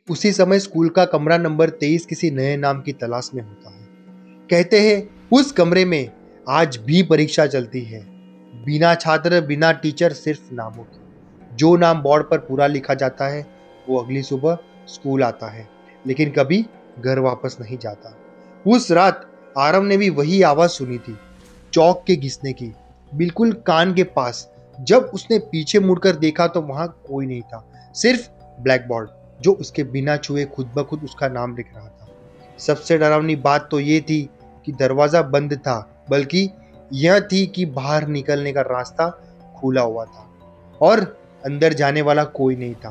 उसी समय स्कूल का कमरा नंबर 23 किसी नए नाम की तलाश में होता है। कहते हैं उस कमरे में आज भी परीक्षा चलती है, बिना छात्र बिना टीचर, सिर्फ नामों की। जो नाम बोर्ड पर पूरा लिखा जाता है वो अगली सुबह स्कूल आता है, लेकिन कभी घर वापस नहीं जाता। उस रात आरव ने भी वही आवाज सुनी थी, चौक के घिसने की, बिल्कुल कान के पास। जब उसने पीछे मुड़कर देखा तो वहां कोई नहीं था, सिर्फ ब्लैक बोर्ड जो उसके बिना छुए खुद ब खुद उसका नाम लिख रहा था। सबसे डरावनी बात तो ये थी कि दरवाजा बंद था, बल्कि यह थी कि बाहर निकलने का रास्ता खुला हुआ था और अंदर जाने वाला कोई नहीं था।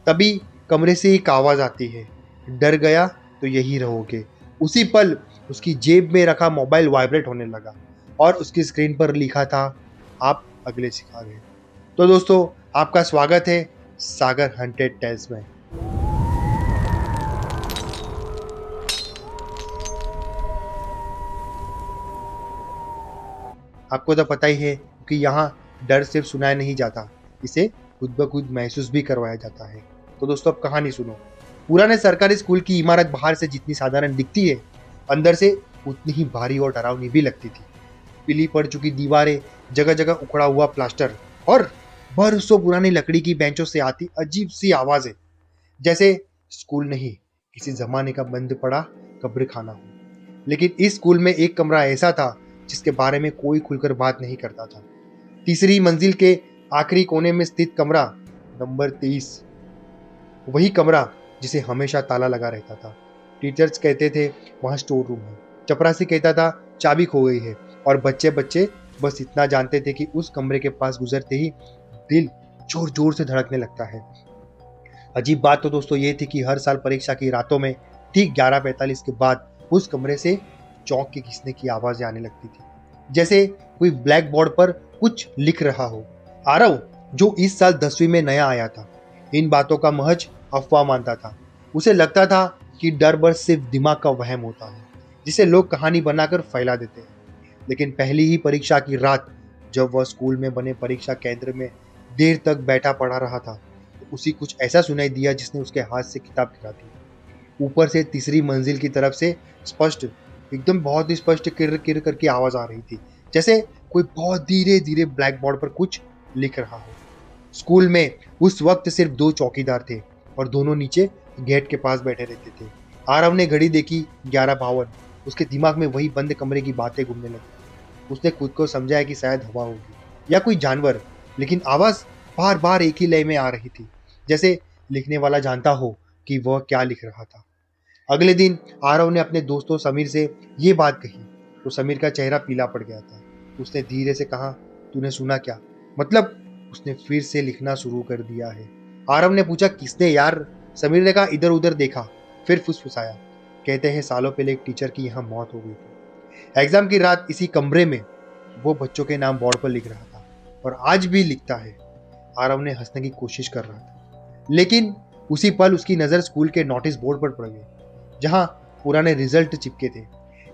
तभी कमरे से एक आवाज आती है, डर गया तो यही रहोगे। उसी पल उसकी जेब में रखा मोबाइल वाइब्रेट होने लगा और उसकी स्क्रीन पर लिखा था, आप अगले सिखा गए। तो दोस्तों, आपका स्वागत है सागर हंटेड टेल्स में। आपको तो पता ही है कि यहाँ डर सिर्फ सुनाया नहीं जाता, इसे खुद ब खुद महसूस भी करवाया जाता है। तो दोस्तों, अब कहानी सुनो। पुराने सरकारी स्कूल की इमारत बाहर से जितनी साधारण दिखती है, अंदर से उतनी ही भारी और डरावनी भी लगती थी। पीली पड़ चुकी दीवारें, जगह जगह उखड़ा हुआ प्लास्टर और बरसों पुरानी लकड़ी की बेंचों से आती अजीब सी आवाजें, जैसे स्कूल नहीं, किसी जमाने का बंद पड़ा कब्र खाना हो। लेकिन इस स्कूल में एक कमरा ऐसा था जिसके बारे में कोई खुलकर बात नहीं करता था। तीसरी मंजिल के आखिरी कोने में स्थित कमरा नंबर 23, वही कमरा जिसे हमेशा ताला लगा रहता था। टीचर्स कहते थे वहां स्टोर रूम है, चपरासी कहता था चाबी खो गई है, और बच्चे बच्चे बस इतना जानते थे कि उस कमरे के पास गुजरते ही दिल जोर जोर से धड़कने लगता है। अजीब बात तो दोस्तों ये थी कि हर साल परीक्षा की रातों में ठीक 11:45 के बाद उस कमरे से चौक के घिसने की आवाजें आने लगती थी, जैसे कोई ब्लैक बोर्ड पर कुछ लिख रहा हो। आरव, जो इस साल 10वीं में नया आया था, इन बातों का महज अफवाह मानता था। उसे लगता था कि डर बस सिर्फ दिमाग का वहम होता है, जिसे लोग कहानी बनाकर फैला देते हैं। लेकिन पहली ही परीक्षा की रात, जब वह स्कूल में बने परीक्षा केंद्र में देर तक बैठा पढ़ा रहा था, तो उसी कुछ ऐसा सुनाई दिया जिसने उसके हाथ से किताब गिरा दी। ऊपर से तीसरी मंजिल की तरफ से स्पष्ट, एकदम बहुत ही स्पष्ट किर किर करके आवाज आ रही थी, जैसे कोई बहुत धीरे धीरे ब्लैक बोर्ड पर कुछ लिख रहा हो। स्कूल में उस वक्त सिर्फ 2 चौकीदार थे और दोनों नीचे गेट के पास बैठे रहते थे। आरव ने घड़ी देखी, 11:52। उसके दिमाग में वही बंद कमरे की बातें घूमने लगी। उसने खुद को समझाया कि शायद हवा होगी या कोई जानवर, लेकिन आवाज बार बार एक ही लय में आ रही थी, जैसे लिखने वाला जानता हो कि वह क्या लिख रहा था। अगले दिन आरव ने अपने दोस्तों समीर से ये बात कही तो समीर का चेहरा पीला पड़ गया था। उसने धीरे से कहा, तूने सुना क्या? मतलब उसने फिर से लिखना शुरू कर दिया है। आरव ने पूछा, किसने यार? समीर ने कहा, इधर उधर देखा, फिर फुसफुसाया, कहते हैं सालों पहले एक टीचर की यहाँ मौत हो गई थी। एग्जाम की रात इसी कमरे में वो बच्चों के नाम बोर्ड पर लिख रहा था और आज भी लिखता है। आरव ने हंसने की कोशिश कर रहा था, लेकिन उसी पल उसकी नजर स्कूल के नोटिस बोर्ड पर पड़ गई, जहां पुराने रिजल्ट चिपके थे।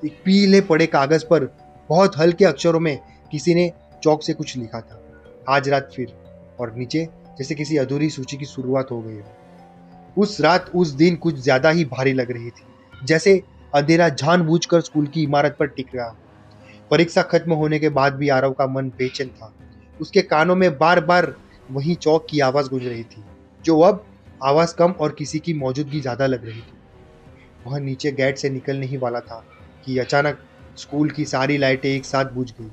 एक पीले पड़े कागज पर बहुत हल्के अक्षरों में किसी ने चौक से कुछ लिखा था, आज रात फिर, और नीचे जैसे किसी अधूरी सूची की शुरुआत हो गई हो। उस रात, उस दिन कुछ ज्यादा ही भारी लग रही थी, जैसे अंधेरा जानबूझकर स्कूल की इमारत पर टिक रहा। परीक्षा खत्म होने के बाद भी आरव का मन बेचैन था। उसके कानों में बार बार वही चौक की आवाज गूंज रही थी, जो अब आवाज कम और किसी की मौजूदगी ज्यादा लग रही थी। वह नीचे गेट से निकलने ही वाला था कि अचानक स्कूल की सारी लाइटें एक साथ बुझ गई।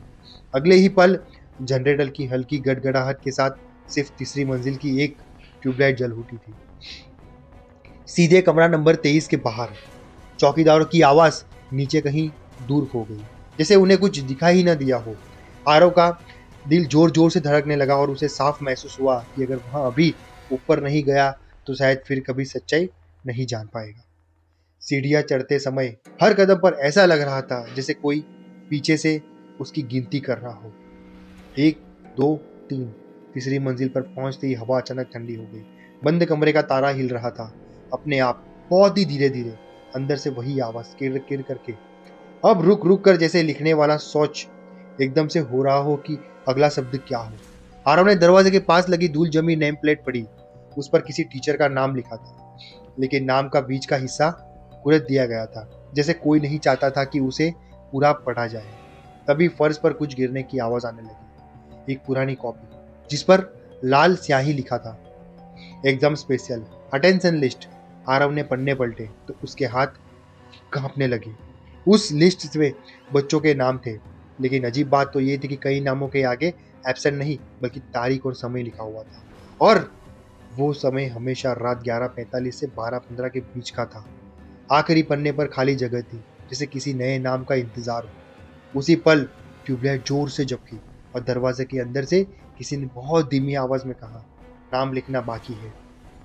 अगले ही पल जनरेटर की हल्की गड़गड़ाहट के साथ सिर्फ तीसरी मंजिल की एक ट्यूबलाइट जल उठी थी, सीधे कमरा नंबर 23 के बाहर। चौकीदारों की आवाज नीचे कहीं दूर खो गई, जैसे उन्हें कुछ दिखाई ही न दिया हो। आरव का दिल जोर जोर से धड़कने लगा और उसे साफ महसूस हुआ कि अगर वह अभी ऊपर नहीं गया तो शायद फिर कभी सच्चाई नहीं जान पाएगा। सीढ़ियां चढ़ते समय हर कदम पर ऐसा लग रहा था जैसे कोई पीछे से उसकी गिनती कर रहा हो, 1 2 3। तीसरी मंजिल पर पहुंचते ही हवा अचानक ठंडी हो गई। बंद कमरे का ताला हिल रहा था अपने आप, बहुत ही धीरे धीरे। अंदर से वही आवाज किर किर करके, अब रुक रुक कर, जैसे लिखने वाला सोच एकदम से हो रहा हो कि अगला शब्द क्या हो। आरव ने दरवाजे के पास लगी धूल जमी नेम प्लेट पढ़ी। उस पर किसी टीचर का नाम लिखा था, लेकिन नाम का बीच का हिस्सा कुरेद दिया गया था, जैसे कोई नहीं चाहता था कि उसे पूरा पढ़ा जाए। तभी फर्श पर कुछ गिरने की आवाज आने लगी। एक पुरानी कॉपी जिस पर लाल स्याही लिखा था, एकदम स्पेशल अटेंशन लिस्ट। आरव ने पन्ने पलटे तो उसके हाथ कांपने लगे। उस लिस्ट में बच्चों के नाम थे, लेकिन अजीब बात तो ये थी कि कई नामों के आगे एब्सेंट नहीं बल्कि तारीख और समय लिखा हुआ था, और वो समय हमेशा रात 11:45 से 12:15 के बीच का था। आखिरी पन्ने पर खाली जगह थी, जैसे किसी नए नाम का इंतजार हो। उसी पल ट्यूबलाइट जोर से झपकी और दरवाजे के अंदर से किसी ने बहुत धीमी आवाज में कहा, नाम लिखना बाकी है।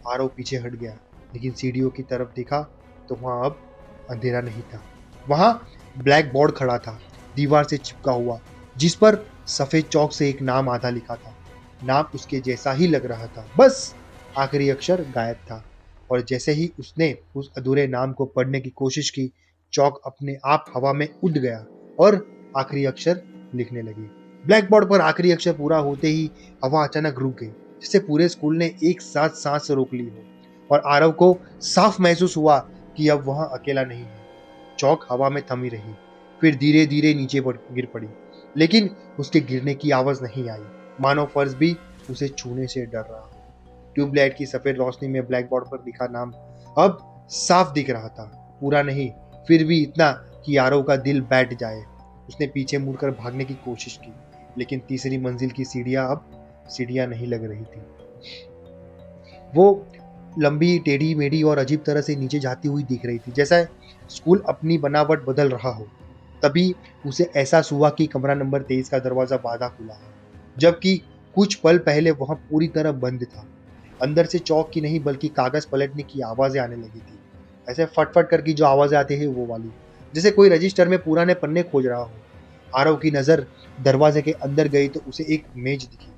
आरव पीछे हट गया, लेकिन सीढ़ियों की तरफ देखा तो वहां अब अंधेरा नहीं था। वहां ब्लैक बोर्ड खड़ा था, दीवार से चिपका हुआ, जिस पर सफेद चौक से एक नाम आधा लिखा था। नाम उसके जैसा ही लग रहा था, बस आखिरी अक्षर गायब था। और जैसे ही उसने उस अधूरे नाम को पढ़ने की कोशिश की, चौक अपने आप हवा में उड़ गया और आखिरी अक्षर लिखने लगी। ब्लैक बोर्ड पर आखिरी अक्षर पूरा होते ही हवा अचानक रुक गई, जिससे पूरे स्कूल ने एक साथ सांस रोक ली हो। और आरव को साफ महसूस हुआ कि अब वहां अकेला नहीं है। चौक हवा में थमी रही, फिर धीरे धीरे नीचे गिर पड़ी, लेकिन उसके गिरने की आवाज नहीं आई, मानो फर्श भी उसे छूने से डर रहा हो। ट्यूबलाइट की सफेद रोशनी में ब्लैक बोर्ड पर लिखा नाम अब साफ दिख रहा था, पूरा नहीं, फिर भी इतना कि आरव का दिल बैठ जाए। उसने पीछे मुड़कर भागने की कोशिश की, लेकिन तीसरी मंजिल की सीढ़ियां अब सीढ़ियां नहीं लग रही थी। वो लंबी, टेढ़ी मेढ़ी और अजीब तरह से नीचे जाती हुई दिख रही थी, जैसा स्कूल अपनी बनावट बदल रहा हो। तभी उसे एहसास हुआ कि कमरा नंबर 23 का दरवाजा बाधा खुला है, जबकि कुछ पल पहले वहां पूरी तरह बंद था। अंदर से चौक की नहीं बल्कि कागज पलटने की आवाजें आने लगी थी, ऐसे फटफट करके जो आवाजें आती है वो वाली, जैसे कोई रजिस्टर में पुराने पन्ने खोज रहा हो। आरव की नजर दरवाजे के अंदर गई तो उसे एक मेज दिखी,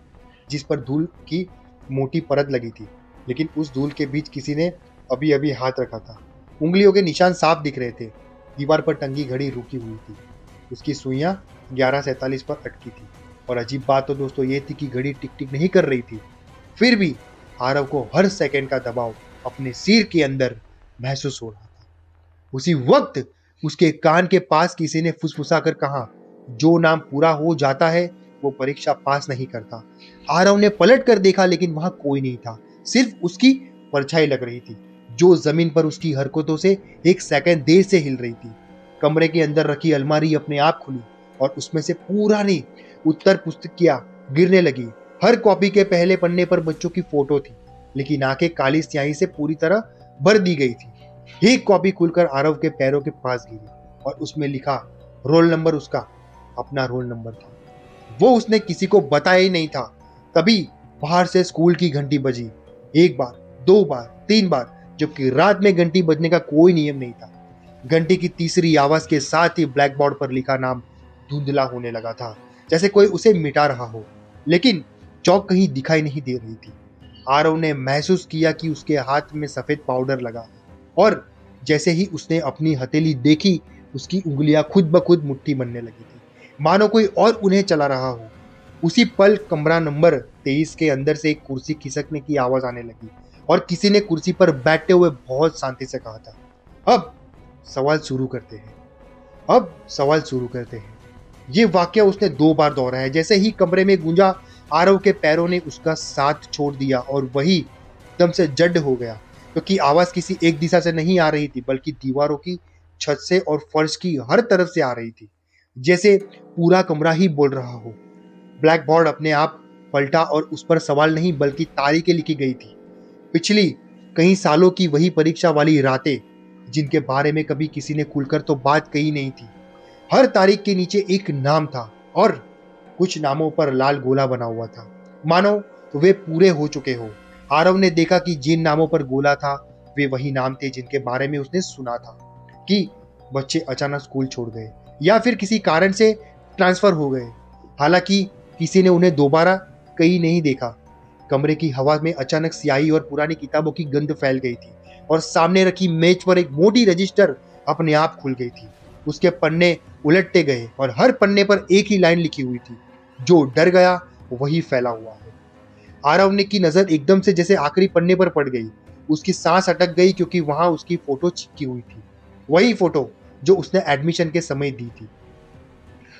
जिस पर धूल की मोटी परत लगी थी, लेकिन उस धूल के बीच किसी ने अभी अभी हाथ रखा था। उंगलियों के निशान साफ दिख रहे थे। दीवार पर टंगी घड़ी रुकी हुई थी, उसकी सुइयां 11:47 पर अटकी थी। और अजीब बात तो दोस्तों ये थी कि घड़ी टिक टिक नहीं कर रही थी, फिर भी आरव को हर सेकंड का दबाव अपने सिर के अंदर महसूस हो रहा था। उसी वक्त उसके कान के पास किसी ने फुसफुसा कर कहा, जो नाम पूरा हो जाता है वो परीक्षा पास नहीं करता। आरव ने पलट कर देखा, लेकिन वहां कोई नहीं था, सिर्फ उसकी परछाई लग रही थी, जो जमीन पर उसकी हरकतों से एक सेकंड देर से हिल रही थी। कमरे के अंदर रखी अलमारी अपने आप खुली और उसमें से पुरानी उत्तर पुस्तिकियां गिरने लगी। हर कॉपी के पहले पन्ने पर बच्चों की फोटो थी, लेकिन आंखें काली स्याही से पूरी तरह भर दी गई थी। एक कॉपी खुलकर आरव के पैरों के पास गिरी और उसमें लिखा रोल नंबर, उसका अपना रोल नंबर था। वो उसने किसी को बताया ही नहीं था। तभी बाहर से स्कूल की घंटी बजी, एक बार, दो बार, तीन बार, जबकि रात में घंटी बजने का कोई नियम नहीं था। घंटी की तीसरी आवाज के साथ ही ब्लैक बोर्ड पर लिखा नाम धुंधला होने लगा था, जैसे कोई उसे मिटा रहा हो, लेकिन चौक कहीं दिखाई नहीं दे रही थी। आरव ने महसूस किया कि उसके हाथ में सफेद पाउडर लगा, और जैसे ही उसने अपनी हथेली देखी, उसकी उंगलियां खुद ब खुद मुट्ठी बनने लगी थी, मानो कोई और उन्हें चला रहा हो। उसी पल कमरा नंबर 23 के अंदर से एक कुर्सी खिसकने की आवाज आने लगी और किसी ने कुर्सी पर बैठते हुए बहुत शांति से कहा था, अब सवाल शुरू करते हैं, अब सवाल शुरू करते हैं। ये वाक्य उसने 2 बार दोहराया। जैसे ही कमरे में गूंजा, आरव के पैरों ने उसका साथ छोड़ दिया और वही एकदम से जड़ हो गया, क्योंकि आवाज किसी एक दिशा से नहीं आ रही थी, बल्कि दीवारों की, छत से और फर्श की हर तरफ से आ रही थी, जैसे पूरा कमरा ही बोल रहा हो। ब्लैक बोर्ड अपने आप पलटा और उस पर सवाल नहीं बल्कि तारीखें लिखी गई थी, पिछली कई सालों की, वही परीक्षा वाली रातें जिनके बारे में कभी किसी ने खुलकर तो बात कही नहीं थी। हर तारीख के नीचे एक नाम था और कुछ नामों पर लाल गोला बना हुआ था, मानो वे पूरे हो चुके हो। आरव ने देखा कि जिन नामों पर गोला था वे वही नाम थे जिनके बारे में उसने सुना था, कि बच्चे अचानक स्कूल छोड़ गए या फिर किसी कारण से ट्रांसफर हो गए। हालांकि किसी ने उन्हें दोबारा कहीं नहीं देखा। कमरे की हवा में अचानक स्याही और पुरानी किताबों की गंध फैल गई थी और सामने रखी मेज पर एक मोटी रजिस्टर अपने आप खुल गई थी। उसके पन्ने उलटते गए और हर पन्ने पर एक ही लाइन लिखी हुई थी, जो डर गया वही फैला हुआ है। आरव ने की नजर एकदम से जैसे आखिरी पन्ने पर पड़ गई। उसकी सांस अटक गई क्योंकि वहां उसकी फोटो चिपकी हुई थी, वही फोटो जो उसने एडमिशन के समय दी थी।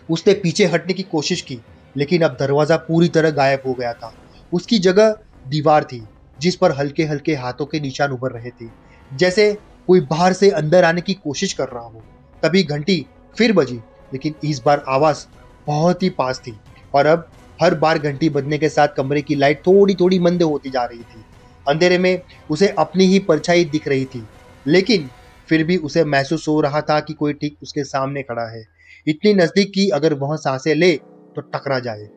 उसने पीछे हटने की कोशिश की, लेकिन अब दरवाजा पूरी तरह गायब हो गया था। उसकी जगह दीवार थी, जिस पर हल्के हल्के हाथों के निशान उभर रहे थे, जैसे कोई बाहर से अंदर आने की कोशिश कर रहा हो। तभी घंटी फिर बजी, लेकिन इस बार आवाज बहुत ही पास थी, और अब हर बार घंटी बजने के साथ कमरे की लाइट थोड़ी थोड़ी मंद होती जा रही थी। अंधेरे में उसे अपनी ही परछाई दिख रही थी, लेकिन फिर भी उसे महसूस हो रहा था कि कोई ठीक उसके सामने खड़ा है, इतनी नजदीक कि अगर वह सांसें ले तो टकरा जाए।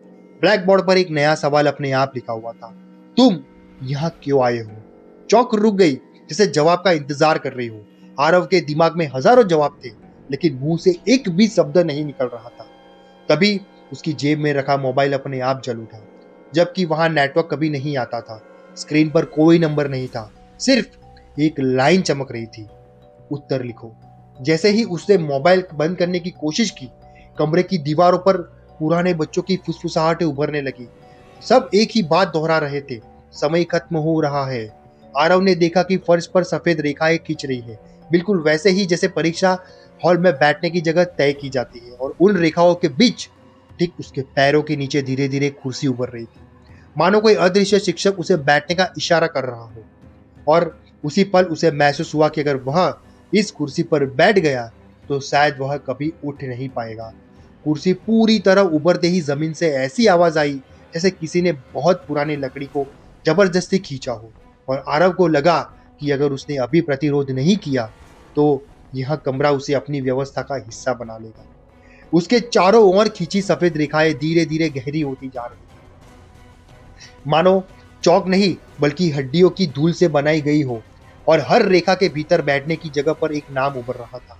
ब्लैक बोर्ड पर एक नया सवाल अपने आप लिखा हुआ था, तुम यहाँ क्यों आए हो? चौक रुक गई, जैसे जवाब का इंतजार कर रही हो। आरव के दिमाग में हजारों जवाब थे, लेकिन मुंह से एक भी शब्द नहीं निकल रहा था। तभी उसकी जेब में रखा मोबाइल अपने आप जल उठा, जबकि वहां नेटवर्क कभी नहीं आता था। स्क्रीन पर कोई नंबर नहीं था, सिर्फ एक लाइन चमक रही थी, उत्तर लिखो। जैसे ही उसने मोबाइल बंद करने की कोशिश की, कमरे की दीवारों पर पुराने बच्चों की फुसफुसाहटें उभरने लगी। सब एक ही बात दोहरा रहे थे, समय खत्म हो रहा है। आरव ने देखा कि फर्श पर सफेद रेखाएं खींच रही है, बिल्कुल वैसे ही जैसे परीक्षा हॉल में बैठने की जगह तय की जाती है, और उन रेखाओं के बीच ठीक उसके पैरों के नीचे धीरे धीरे कुर्सी उभर रही थी, मानो कोई अदृश्य शिक्षक उसे बैठने का इशारा कर रहा हो। और उसी पल उसे महसूस हुआ कि अगर वह इस कुर्सी पर बैठ गया तो शायद वह कभी उठ नहीं पाएगा। कुर्सी पूरी तरह उभरते ही जमीन से ऐसी आवाज आई जैसे किसी ने बहुत पुरानी लकड़ी को जबरदस्ती खींचा हो, और आरव को लगा कि अगर उसने अभी प्रतिरोध नहीं किया तो यह कमरा उसे अपनी व्यवस्था का हिस्सा बना लेगा। उसके चारों ओर खींची सफेद रेखाएं धीरे धीरे गहरी होती जा रही थी, मानो चौक नहीं बल्कि हड्डियों की धूल से बनाई गई हो, और हर रेखा के भीतर बैठने की जगह पर एक नाम उभर रहा था।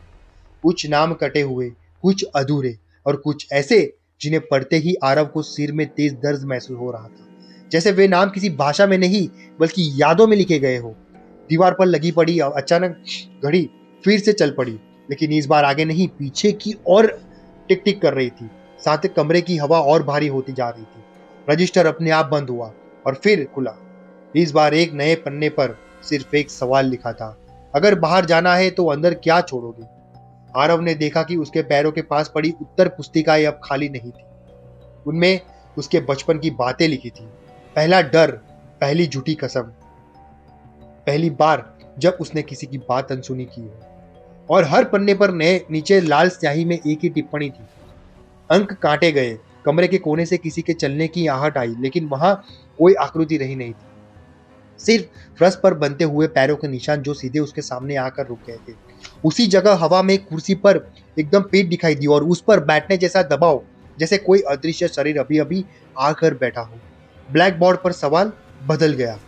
कुछ नाम कटे हुए, कुछ अधूरे, और कुछ ऐसे जिन्हें पढ़ते ही आरव को सिर में तेज दर्द महसूस हो रहा था, जैसे वे नाम किसी भाषा में नहीं बल्कि यादों में लिखे गए हो। दीवार पर लगी पड़ी अचानक घड़ी फिर से चल पड़ी, लेकिन इस बार आगे नहीं पीछे की ओर टिक टिक कर रही थी। साथ ही कमरे की हवा और भारी होती जा रही थी। रजिस्टर अपने आप बंद हुआ और फिर खुला। इस बार एक नए पन्ने पर सिर्फ एक सवाल लिखा था, अगर बाहर जाना है तो अंदर क्या छोड़ोगे? आरव ने देखा कि उसके पैरों के पास पड़ी उत्तर पुस्तिकाएं अब खाली नहीं थी। उनमें उसके बचपन की बातें लिखी थी, पहला डर, पहली झूठी कसम, पहली बार जब उसने किसी की बात अनसुनी की हो। और हर पन्ने पर नए नीचे लाल स्याही में एक ही टिप्पणी थी, अंक काटे गए। कमरे के कोने से किसी के चलने की आहट आई, लेकिन वहां कोई आकृति रही नहीं थी, सिर्फ फर्श पर बनते हुए पैरों के निशान जो सीधे उसके सामने आकर रुक गए थे। उसी जगह हवा में कुर्सी पर एकदम पीठ दिखाई दी, और उस पर बैठने जैसा दबाव, जैसे कोई अदृश्य शरीर अभी अभी आकर बैठा हो। ब्लैक बोर्ड पर सवाल बदल गया,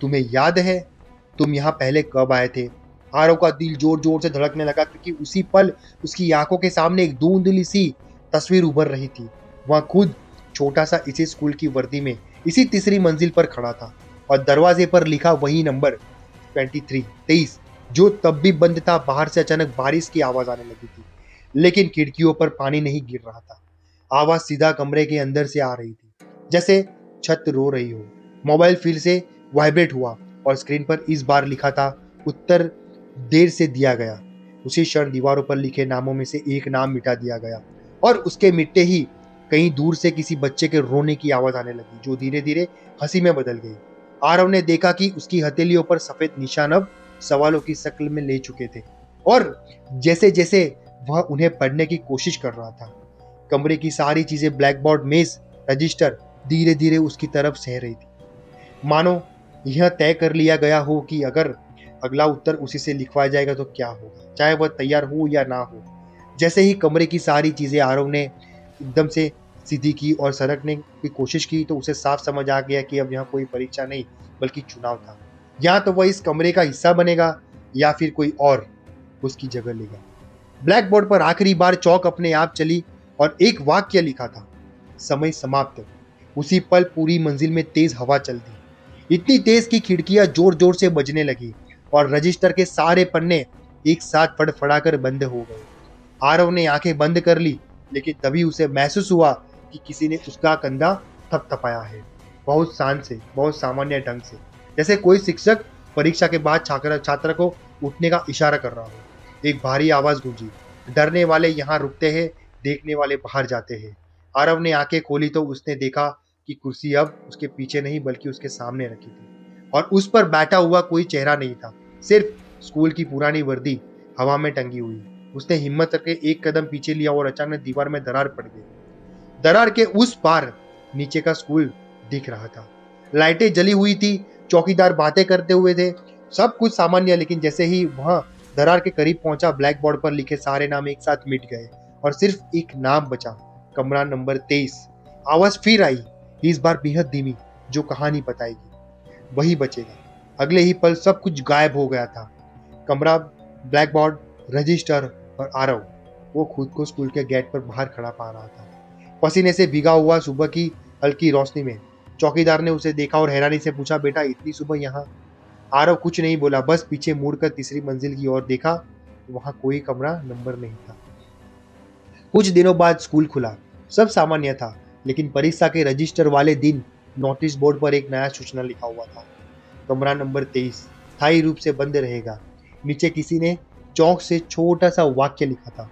तुम्हें याद है तुम यहाँ पहले कब आए थे? आरव का दिल जोर जोर से धड़कने लगा, क्योंकि उसी पल उसकी आंखों के सामने एक धुंधली सी तस्वीर उभर रही थी। वह खुद छोटा सा इसी स्कूल की वर्दी में इसी तीसरी मंजिल पर खड़ा था, और दरवाजे पर लिखा वही नंबर 23, जो तब भी बंद था। बाहर से अचानक बारिश की आवाज आने लगी थी, लेकिन खिड़कियों पर पानी नहीं गिर रहा था। आवाज सीधा कमरे के अंदर से आ रही थी, जैसे छत रो रही हो। मोबाइल फिर से वाइब्रेट हुआ, और स्क्रीन पर इस बार लिखा था, उत्तर देर से दिया गया। उसी क्षण दीवारों पर लिखे नामों में से एक नाम मिटा दिया गया, और उसके मिटते ही कहीं दूर से किसी बच्चे के रोने की आवाज आने लगी, जो धीरे धीरे हंसी में बदल गई। आरव ने देखा कि उसकी हथेलियों पर सफेद निशान अब सवालों की शक्ल में ले चुके थे, और जैसे जैसे वह उन्हें पढ़ने की कोशिश कर रहा था, कमरे की सारी चीजें, ब्लैक बोर्ड, मेज, रजिस्टर, धीरे धीरे उसकी तरफ सह रही थी, मानो यह तय कर लिया गया हो कि अगर अगला उत्तर उसी से लिखवाया जाएगा तो क्या होगा, चाहे वह तैयार हो या ना हो। जैसे ही कमरे की सारी चीजें आरव ने एकदम से सीधी की और सरकने की कोशिश की, तो उसे साफ समझ आ गया कि अब यहाँ कोई परीक्षा नहीं बल्कि चुनाव था। या तो वह इस कमरे का हिस्सा बनेगा या फिर कोई और उसकी जगह लेगा। ब्लैक बोर्ड पर आखिरी बार चौक अपने आप चली और एक वाक्य लिखा था, समय समाप्त। उसी पल पूरी मंजिल में तेज हवा चल दी, इतनी तेज कि खिड़कियां जोर जोर से बजने लगी और रजिस्टर के सारे पन्ने एक साथ फड़फड़ाकर बंद हो गए। आरव ने आंखें बंद कर ली, लेकिन तभी उसे महसूस हुआ कि किसी ने उसका कंधा थपथपाया है, बहुत शान से, बहुत सामान्य ढंग से, जैसे कोई शिक्षक परीक्षा के बाद छात्र को उठने का इशारा कर रहा हूँ। एक भारी आवाज गूंजी। डरने वाले यहाँ रुकते हैं, देखने वाले बाहर जाते हैं। आरव ने आंखें खोली तो उसने देखा कि कुर्सी अब उसके पीछे नहीं बल्कि उसके सामने रखी थी और उस पर बैठा हुआ कोई चेहरा नहीं था, सिर्फ स्कूल की पुरानी वर्दी हवा में टंगी हुई। उसने हिम्मत करके एक कदम पीछे लिया और अचानक दीवार में दरार पड़ गई। दरार के उस पार नीचे का स्कूल दिख रहा था। लाइटें जली हुई थी, चौकीदार बातें करते हुए थे, सब कुछ सामान्य। लेकिन जैसे ही वहां दरार के करीब पहुंचा, ब्लैक बोर्ड पर लिखे सारे नाम एक साथ मिट गए और सिर्फ एक नाम बचा, कमरा नंबर 23। आवाज फिर आई, इस बार बेहद धीमी, जो कहानी बताएगी वही बचेगा। अगले ही पल सब कुछ गायब हो गया था। कमरा, ब्लैक बोर्ड, रजिस्टर और आरव। वो खुद को स्कूल के गेट पर बाहर खड़ा पा रहा था, पसीने से भीगा हुआ, सुबह की हल्की रोशनी में। चौकीदार ने उसे देखा और हैरानी से पूछा, बेटा इतनी सुबह यहाँ? आरव कुछ नहीं बोला, बस पीछे मुड़कर तीसरी मंजिल की ओर देखा। वहां कोई कमरा नंबर नहीं था। कुछ दिनों बाद स्कूल खुला, सब सामान्य था, लेकिन परीक्षा के रजिस्टर वाले दिन नोटिस बोर्ड पर एक नया सूचना लिखा हुआ था, कमरा नंबर 23 स्थायी रूप से बंद रहेगा। नीचे किसी ने चौक से छोटा सा वाक्य लिखा था,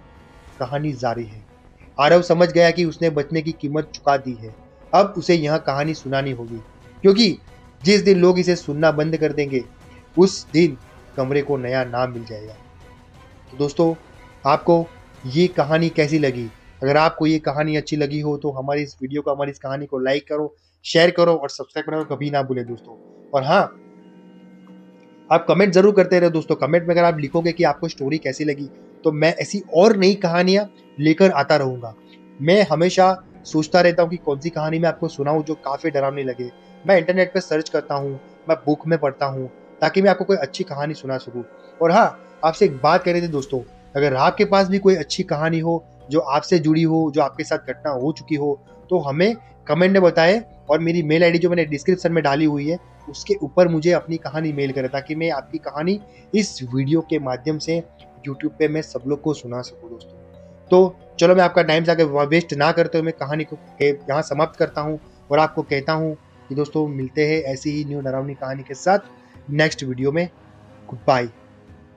कहानी जारी है। आरव समझ गया कि उसने बचने की कीमत चुका दी है। अब उसे यह कहानी सुनानी होगी, क्योंकि जिस दिन लोग इसे सुनना बंद कर देंगे, उस दिन कमरे को नया नाम मिल जाएगा। तो दोस्तों, आपको ये कहानी कैसी लगी? अगर आपको ये कहानी अच्छी लगी हो तो हमारी इस वीडियो को, हमारी इस कहानी को लाइक करो, शेयर करो और सब्सक्राइब करना कभी ना भूलें दोस्तों। और हाँ, आप कमेंट जरूर करते रहे दोस्तों। कमेंट में अगर आप लिखोगे कि आपको स्टोरी कैसी लगी, तो मैं ऐसी और नई कहानियां लेकर आता रहूंगा। मैं हमेशा सोचता रहता हूँ कि कौन सी कहानी मैं आपको सुनाऊं जो काफी डरावनी लगे। मैं इंटरनेट पर सर्च करता हूँ, मैं बुक में पढ़ता हूँ, ताकि मैं आपको कोई अच्छी कहानी सुना सकूं। और हाँ, आपसे एक बात कह रहे थे दोस्तों, अगर आपके पास भी कोई अच्छी कहानी हो जो आपसे जुड़ी हो, जो आपके साथ घटना हो चुकी हो, तो हमें कमेंट में बताएं। और मेरी मेल आईडी जो मैंने डिस्क्रिप्शन में डाली हुई है, उसके ऊपर मुझे अपनी कहानी मेल करें, ताकि मैं आपकी कहानी इस वीडियो के माध्यम से यूट्यूब पे मैं सब लोग को सुना सकूं दोस्तों। तो चलो, मैं आपका टाइम जाके वेस्ट ना करते हुए मैं कहानी को यहाँ समाप्त करता हूँ और आपको कहता हूँ कि दोस्तों मिलते हैं ऐसी ही न्यू डरावनी कहानी के साथ नेक्स्ट वीडियो में। Good bye.